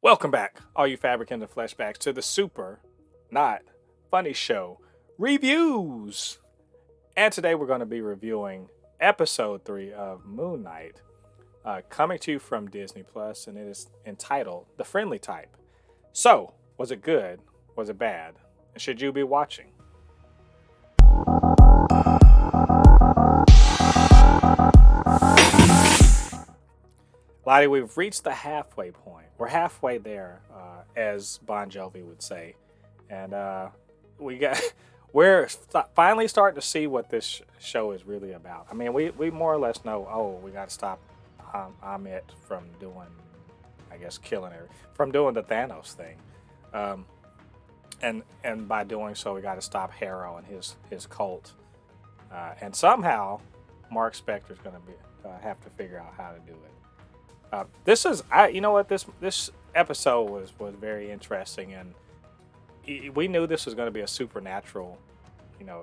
Welcome back, all you Fabricans and Fleshbags, to the super not funny show reviews. And today we're going to be reviewing episode 3 of Moon Knight, coming to you from Disney Plus, and it is entitled The Friendly Type. So, was it good? Was it bad? And should you be watching? LADI, we've reached the halfway point. We're halfway there, as Bon Jovi would say, and we're finally starting to see what this show is really about. I mean, we more or less know. Oh, we got to stop Amit from doing, I guess, killing her, from doing the Thanos thing, and by doing so, we got to stop Harrow and his cult, and somehow Mark Spector's going to be have to figure out how to do it. This is, you know what, this episode was very interesting, and we knew this was going to be a supernatural,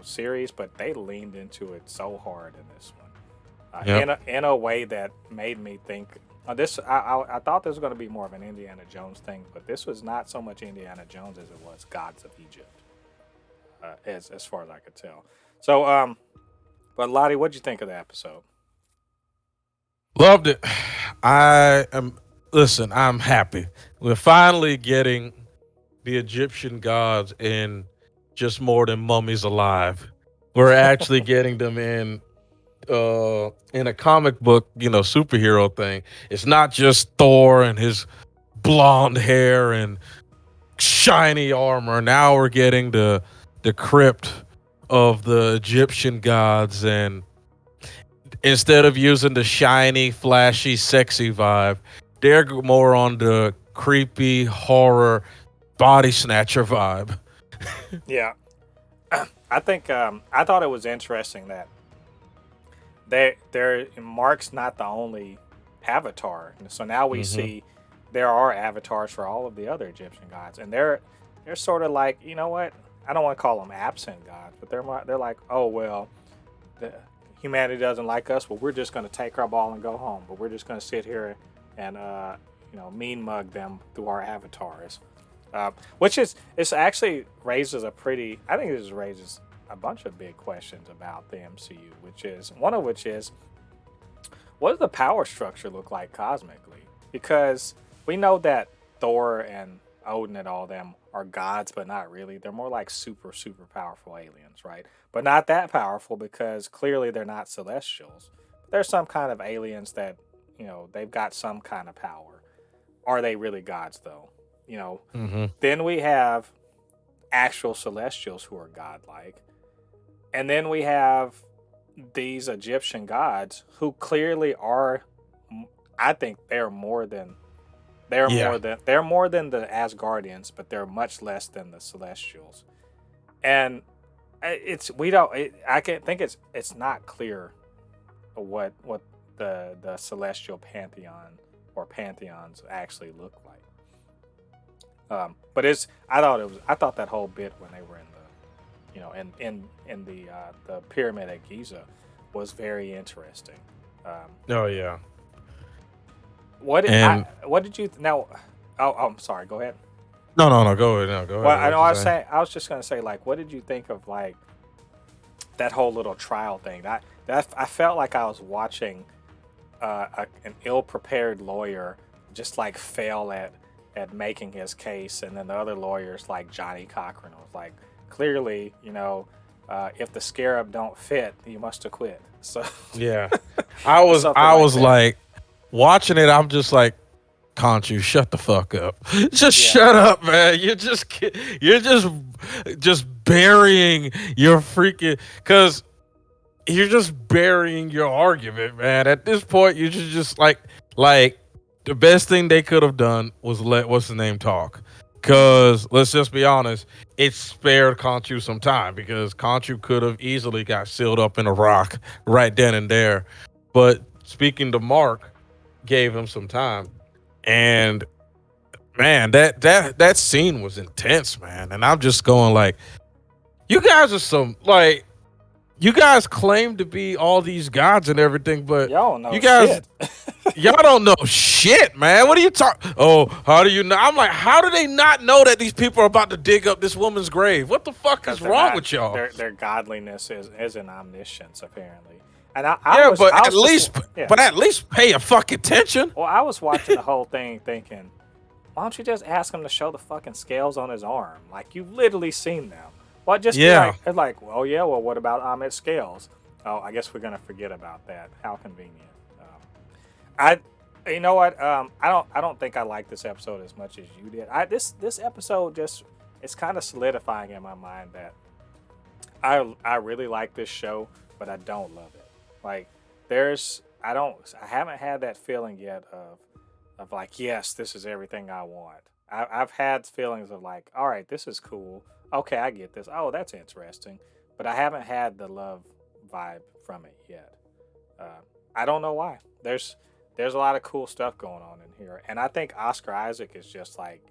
series, but they leaned into it so hard in this one, in a way that made me think. I thought this was going to be more of an Indiana Jones thing, but this was not so much Indiana Jones as it was Gods of Egypt, as far as I could tell. So, but LADI, what'd you think of the episode? Loved it. I'm happy. We're finally getting the Egyptian gods in just more than mummies alive. We're actually getting them in a comic book, superhero thing. It's not just Thor and his blonde hair and shiny armor. Now we're getting the crypt of the Egyptian gods, and instead of using the shiny, flashy, sexy vibe, they're more on the creepy, horror, body snatcher vibe. Yeah. I think I thought it was interesting that Mark's not the only avatar. So now we see there are avatars for all of the other Egyptian gods, and they're sort of like, you know what? I don't want to call them absent gods, but they're like, oh well, humanity doesn't like us. Well, we're just going to take our ball and go home. But we're just going to sit here and mean mug them through our avatars, which it's actually raises a pretty. I think this raises a bunch of big questions about the MCU, one of which is, what does the power structure look like cosmically? Because we know that Thor and Odin and all them are gods, but not really. They're more like super powerful aliens, right? But not that powerful, because clearly they're not celestials. There's some kind of aliens that, they've got some kind of power. Are they really gods, though? Then we have actual celestials who are godlike. And then we have these Egyptian gods who clearly are, I think they're more than the Asgardians, but they're much less than the Celestials. And I can't think it's not clear what the Celestial pantheon or pantheons actually look like. But I thought that whole bit when they were in the pyramid at Giza was very interesting. Oh yeah. What did you now? Oh, I'm sorry. Go ahead. No, go ahead. No, go ahead. Well, I know. I was just gonna say, like, what did you think of like that whole little trial thing? I felt like I was watching an ill-prepared lawyer just like fail at making his case, and then the other lawyers like Johnny Cochran was like, clearly, if the scarab don't fit, you must acquit. So yeah, I was like watching it. I'm just like, Khonshu, shut the fuck up. Just shut up, man. You're just burying your freaking, because you're just burying your argument, man. At this point, you just like the best thing they could have done was let what's the name talk. Because let's just be honest, it spared Khonshu some time, because Khonshu could have easily got sealed up in a rock right then and there. But speaking to Mark, gave him some time. And man, that scene was intense, man. And I'm just going like, you guys are you guys claim to be all these gods and everything, but y'all know you guys, shit. Y'all don't know shit, man. What are you talking? Oh, how do you know? I'm like, how do they not know that these people are about to dig up this woman's grave? What the fuck Because is they're wrong not with y'all? their godliness is an omniscience apparently. And Yeah, I was just yeah. but at least pay a fucking attention. Well, I was watching the whole thing thinking, why don't you just ask him to show the fucking scales on his arm? Like you've literally seen them. Well, just be Yeah, like, well, yeah. Well, what about Ahmed's scales? Oh, I guess we're gonna forget about that. How convenient. I, you know what? I don't think I like this episode as much as you did. This episode just it's kind of solidifying in my mind that I really like this show, but I don't love it. Like I haven't had that feeling yet of like yes, this is everything I want. I've had feelings of like, all right, this is cool. Okay, I get this. Oh, that's interesting, but I haven't had the love vibe from it yet. I don't know why. There's a lot of cool stuff going on in here, and I think Oscar Isaac is just like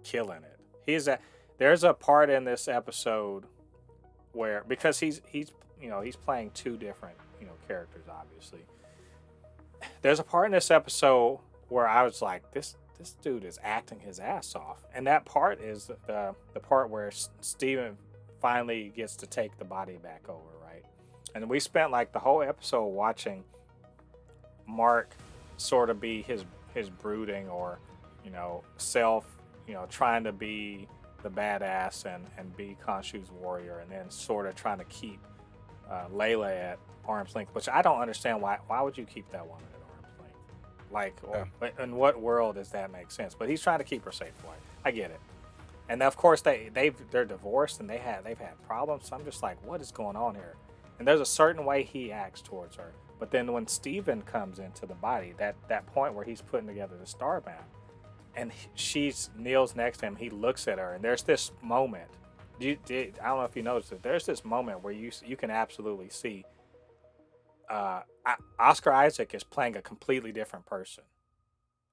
killing it. There's a part in this episode where because he's playing two different characters obviously. There's a part in this episode where I was like this dude is acting his ass off, and that part is the part where Steven finally gets to take the body back over, right? And we spent like the whole episode watching Mark sort of be his brooding or self trying to be the badass and be Khonshu's warrior, and then sort of trying to keep Layla at arm's length, which I don't understand. Why would you keep that woman at arm's length? Like, in what world does that make sense? But he's trying to keep her safe. I get it. And of course they're divorced and they've had problems. So I'm just like, what is going on here? And there's a certain way he acts towards her. But then when Steven comes into the body, that point where he's putting together the star map, and she kneels next to him, he looks at her, and there's this moment. I don't know if you noticed it. There's this moment where you can absolutely see Oscar Isaac is playing a completely different person,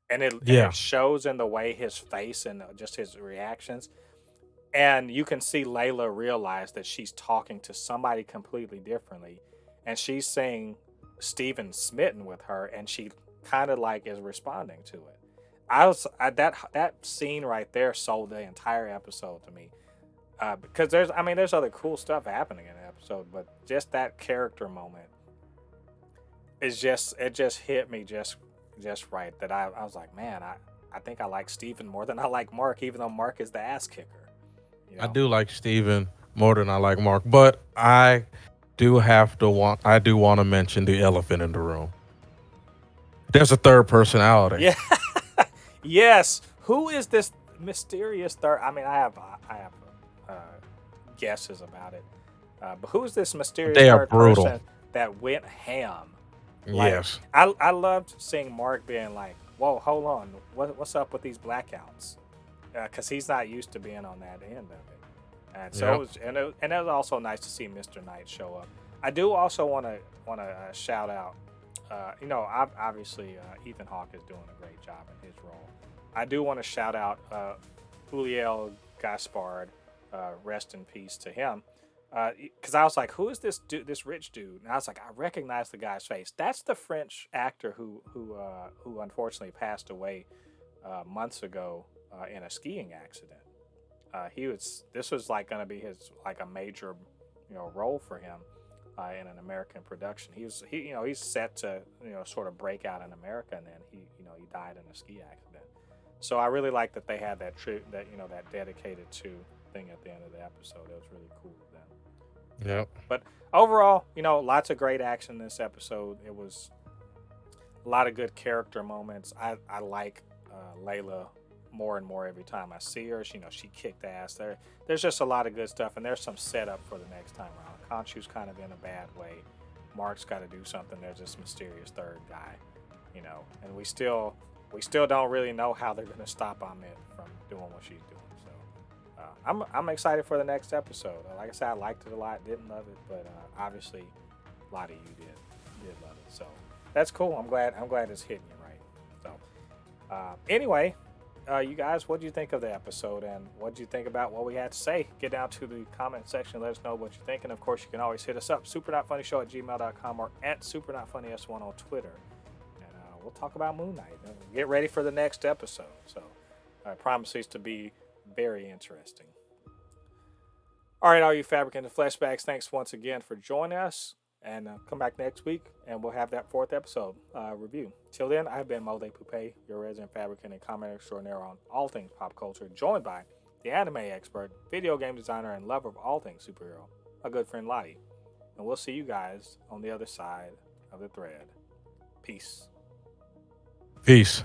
and it shows in the way his face and just his reactions. And you can see Layla realize that she's talking to somebody completely differently, and she's saying Steven's smitten with her, and she kind of like is responding to it. That scene right there sold the entire episode to me, because there's other cool stuff happening in the episode, but just that character moment it just hit me just right that I was like, man, I think I like Steven more than I like Mark, even though Mark is the ass kicker. I do like Steven more than I like Mark, but I do want to mention the elephant in the room. There's a third personality. Yeah. Yes. Who is this mysterious third? I mean, I have uh, guesses about it, but who's this mysterious They are third brutal. person that went ham? Like, Yes. I loved seeing Mark being like, "Whoa, hold on, what's up with these blackouts?" Because he's not used to being on that end of it, and so it was also nice to see Mr. Knight show up. I do also want to shout out. Obviously Ethan Hawke is doing a great job in his role. I do want to shout out Juliel Gaspard. Rest in peace to him. Because I was like, who is this dude, this rich dude? And I was like, I recognize the guy's face. That's the French actor who unfortunately passed away months ago in a skiing accident. This was like going to be his like a major role for him in an American production. He's set to sort of break out in America, and then he died in a ski accident. So I really like that they had that that dedicated to thing at the end of the episode. It was really cool of them. Yep. But overall, lots of great action in this episode. It was a lot of good character moments. I like Layla more and more every time I see her. She kicked ass. There's just a lot of good stuff, and there's some setup for the next time around. Khonshu's kind of in a bad way. Mark's got to do something. There's this mysterious third guy, and we still don't really know how they're going to stop Ahmed from doing what she's doing. So I'm excited for the next episode. Like I said, I liked it a lot. Didn't love it, but obviously a lot of you did love it. So that's cool. I'm glad it's hitting you right. So anyway. You guys, what do you think of the episode, and what do you think about what we had to say? Get down to the comment section, let us know what you think, and of course you can always hit us up, supernotfunnyshow@gmail.com or at supernotfunnys1 on Twitter. And we'll talk about Moon Knight. Get ready for the next episode. So I promise these to be very interesting. All right, all you Fabricants and Fleshbags, thanks once again for joining us. And come back next week, and we'll have that 4th episode review. Till then, I've been Mode Poupe, your resident fabricant and comment extraordinaire on all things pop culture, joined by the anime expert, video game designer, and lover of all things superhero, my good friend LADI. And we'll see you guys on the other side of the thread. Peace. Peace.